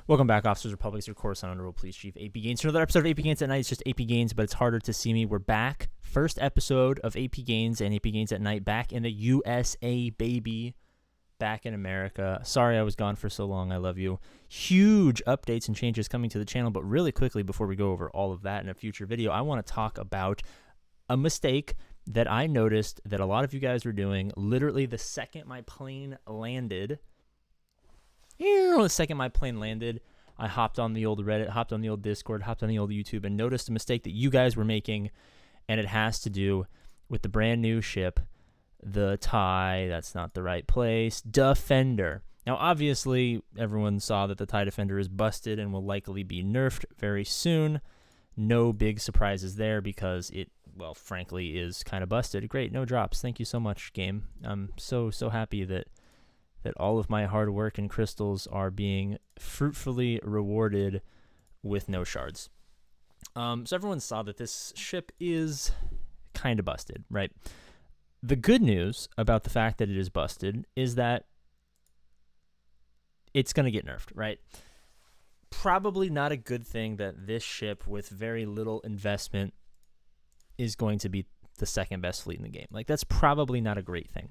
Welcome back, Officers Republic, your Coruscant Underworld Police Chief, APGAINS. For another episode of APGAINS at Night. It's just APGAINS, but it's harder to see me. We're back. First episode of APGAINS and APGAINS at Night, back in the USA, baby. Back in America. Sorry I was gone for so long. I love you. Huge updates and changes coming to the channel, but really quickly, before we go over all of that in a future video, I want to talk about a mistake that I noticed that a lot of you guys were doing literally the second my plane landed. The second my plane landed, I hopped on the old Reddit, hopped on the old Discord, hopped on the old YouTube, and noticed a mistake that you guys were making, and it has to do with the brand new ship, the TIE, that's not the right place, Defender. Now, obviously, everyone saw that the TIE Defender is busted and will likely be nerfed very soon. No big surprises there because it, well, frankly, is kind of busted. Great, no drops. Thank you so much, game. I'm so happy that all of my hard work and crystals are being fruitfully rewarded with no shards. So everyone saw that this ship is kind of busted, right? The good news about the fact that it is busted is that it's going to get nerfed, right? Probably not a good thing that this ship with very little investment is going to be the second best fleet in the game. Like, that's probably not a great thing.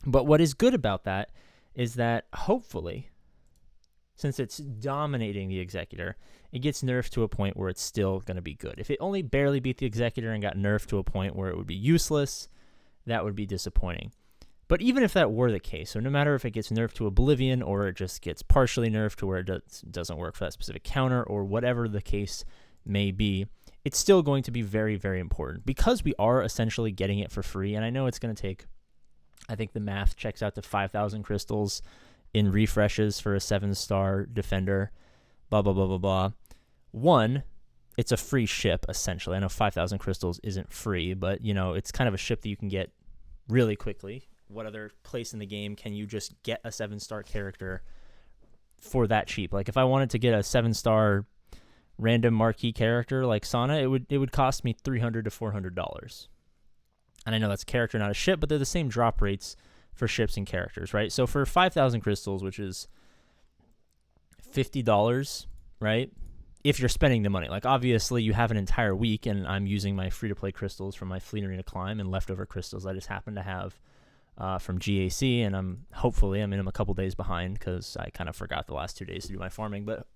But what is good about that is that hopefully, since it's dominating the Executor, it gets nerfed to a point where it's still going to be good. If it only barely beat the Executor and got nerfed to a point where it would be useless, that would be disappointing. But even if that were the case, so no matter if it gets nerfed to oblivion or it just gets partially nerfed to where it doesn't work for that specific counter or whatever the case may be, it's still going to be very, very important because we are essentially getting it for free. And I know it's going to take, I think the math checks out to 5,000 crystals in refreshes for a 7-star Defender, blah, blah, blah, blah, blah. One, it's a free ship, essentially. I know 5,000 crystals isn't free, but, you know, it's kind of a ship that you can get really quickly. What other place in the game can you just get a 7-star character for that cheap? Like, if I wanted to get a 7-star random marquee character like Sana, it would cost me $300 to $400. And I know that's a character, not a ship, but they're the same drop rates for ships and characters, right? So for 5,000 crystals, which is $50, right? If you're spending the money. Like, obviously, you have an entire week, and I'm using my free-to-play crystals from my Fleet Arena climb and leftover crystals I just happen to have from GAC, and I'm in them a couple days behind because I kind of forgot the last 2 days to do my farming. But,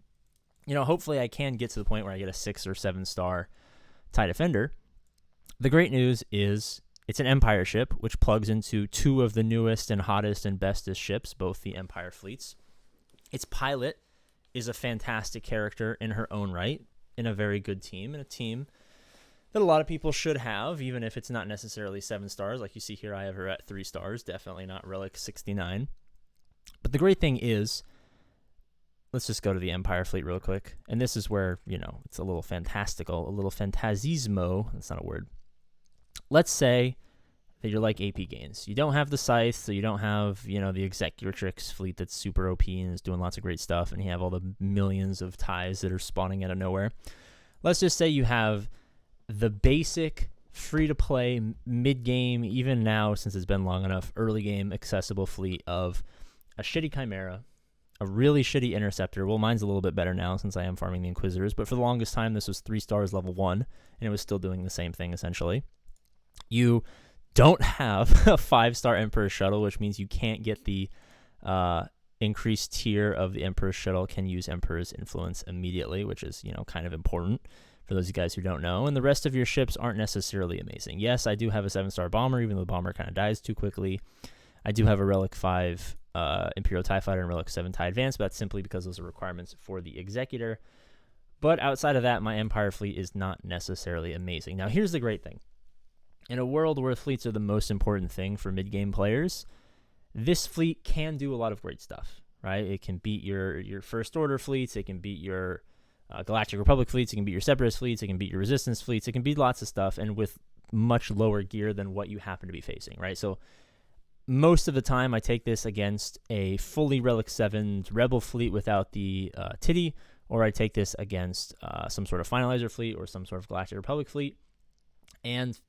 you know, hopefully I can get to the point where I get a 6 or 7-star TIE Defender. The great news is it's an Empire ship, which plugs into 2 of the newest and hottest and bestest ships, both the Empire fleets. Its pilot is a fantastic character in her own right, in a very good team, and a team that a lot of people should have, even if it's not necessarily 7 stars. Like you see here, I have her at 3 stars, definitely not Relic 69. But the great thing is, let's just go to the Empire fleet real quick, and this is where, you know, it's a little fantastical, a little fantasismo, that's not a word. Let's say that you're like APGAINS. You don't have the Scythe, so you don't have, you know, the Executrix fleet that's super OP and is doing lots of great stuff, and you have all the millions of TIEs that are spawning out of nowhere. Let's just say you have the basic free-to-play, mid-game, even now since it's been long enough, early-game accessible fleet of a shitty Chimera, a really shitty Interceptor. Well, mine's a little bit better now since I am farming the Inquisitors, but for the longest time, this was 3 stars level 1, and it was still doing the same thing, essentially. You don't have a 5-star Emperor's Shuttle, which means you can't get the increased tier of the Emperor's Shuttle, can use Emperor's Influence immediately, which is, you know, kind of important for those of you guys who don't know. And the rest of your ships aren't necessarily amazing. Yes, I do have a 7-star Bomber, even though the Bomber kind of dies too quickly. I do have a Relic 5 Imperial TIE Fighter and Relic 7 TIE Advance, but that's simply because those are requirements for the Executor. But outside of that, my Empire fleet is not necessarily amazing. Now, here's the great thing. In a world where fleets are the most important thing for mid-game players, this fleet can do a lot of great stuff, right? It can beat your First Order fleets. It can beat your Galactic Republic fleets. It can beat your Separatist fleets. It can beat your Resistance fleets. It can beat lots of stuff, and with much lower gear than what you happen to be facing, right? So most of the time, I take this against a fully Relic 7 Rebel fleet without the Titty, or I take this against some sort of Finalizer fleet or some sort of Galactic Republic fleet. And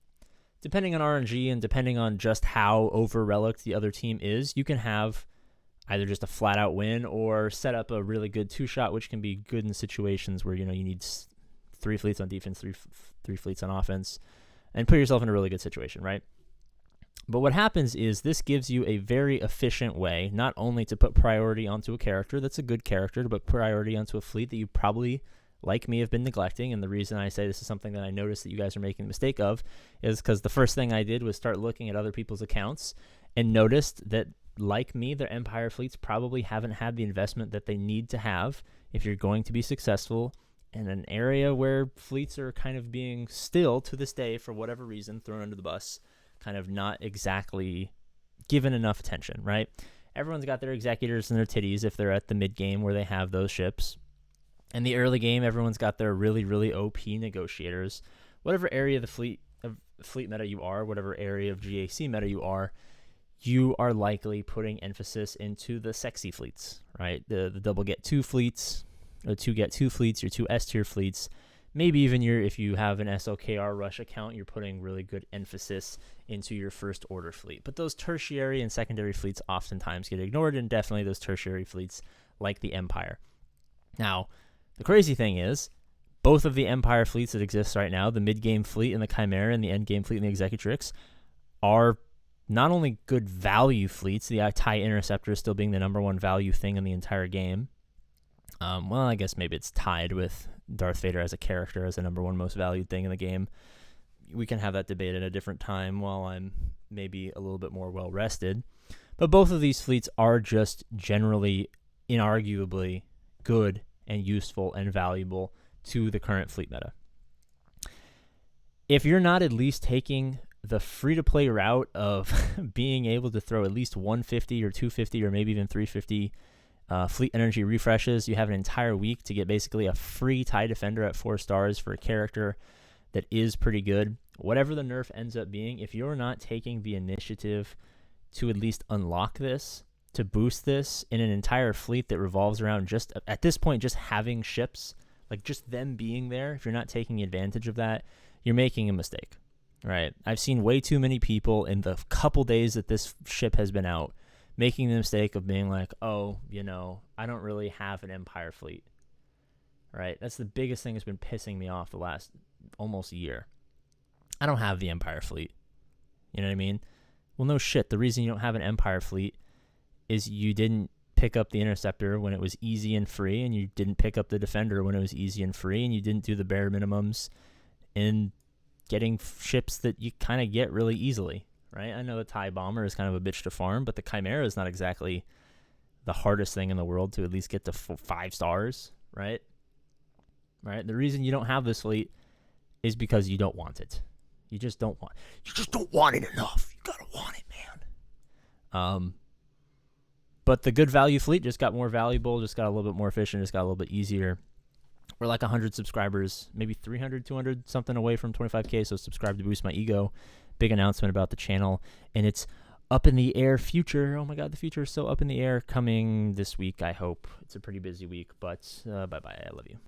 depending on RNG and depending on just how over-relicked the other team is, you can have either just a flat out win or set up a really good 2-shot, which can be good in situations where, you need 3 fleets on defense, three fleets on offense, and put yourself in a really good situation, right? But what happens is this gives you a very efficient way, not only to put priority onto a character that's a good character, but priority onto a fleet that you probably, like me, have been neglecting. And the reason I say this is something that I noticed that you guys are making the mistake of is because the first thing I did was start looking at other people's accounts and noticed that, like me, their Empire fleets probably haven't had the investment that they need to have if you're going to be successful in an area where fleets are kind of being still, to this day, for whatever reason, thrown under the bus, kind of not exactly given enough attention, right? Everyone's got their executors and their titties if they're at the mid game where they have those ships. In the early game, everyone's got their really, really OP negotiators. Whatever area of the fleet meta you are, whatever area of GAC meta you are likely putting emphasis into the sexy fleets, right? The double get 2 fleets, or 2 get 2 fleets, your 2 S tier fleets. Maybe even if you have an SLKR Rush account, you're putting really good emphasis into your first order fleet. But those tertiary and secondary fleets oftentimes get ignored, and definitely those tertiary fleets like the Empire. Now, the crazy thing is, both of the Empire fleets that exist right now, the mid-game fleet and the Chimera and the end-game fleet and the Executrix, are not only good value fleets, the TIE Interceptor still being the number 1 value thing in the entire game. Well, I guess maybe it's tied with Darth Vader as a character as the number 1 most valued thing in the game. We can have that debate at a different time while I'm maybe a little bit more well-rested. But both of these fleets are just generally, inarguably good and useful and valuable to the current fleet meta. If you're not at least taking the free-to-play route of being able to throw at least 150 or 250 or maybe even 350 fleet energy refreshes, you have an entire week to get basically a free TIE Defender at 4 stars for a character that is pretty good. Whatever the nerf ends up being, if you're not taking the initiative to at least unlock this, to boost this in an entire fleet that revolves around just, at this point, just having ships, like just them being there, if you're not taking advantage of that, you're making a mistake, right? I've seen way too many people in the couple days that this ship has been out making the mistake of being like, oh, I don't really have an Empire fleet, right? That's the biggest thing that's been pissing me off the last almost year. I don't have the Empire fleet. You know what I mean? Well, no shit. The reason you don't have an Empire fleet is you didn't pick up the Interceptor when it was easy and free, and you didn't pick up the Defender when it was easy and free, and you didn't do the bare minimums in getting ships that you kind of get really easily. Right? I know the TIE Bomber is kind of a bitch to farm, but the Chimera is not exactly the hardest thing in the world to at least get to 5 stars, right? Right? The reason you don't have this fleet is because you don't want it. You just don't want it enough. You gotta want it, man. But the good value fleet just got more valuable, just got a little bit more efficient, just got a little bit easier. We're like 100 subscribers, maybe 300, 200, something away from 25K, so subscribe to boost my ego. Big announcement about the channel, and it's up in the air future. Oh my god, the future is so up in the air, coming this week, I hope. It's a pretty busy week, but bye-bye, I love you.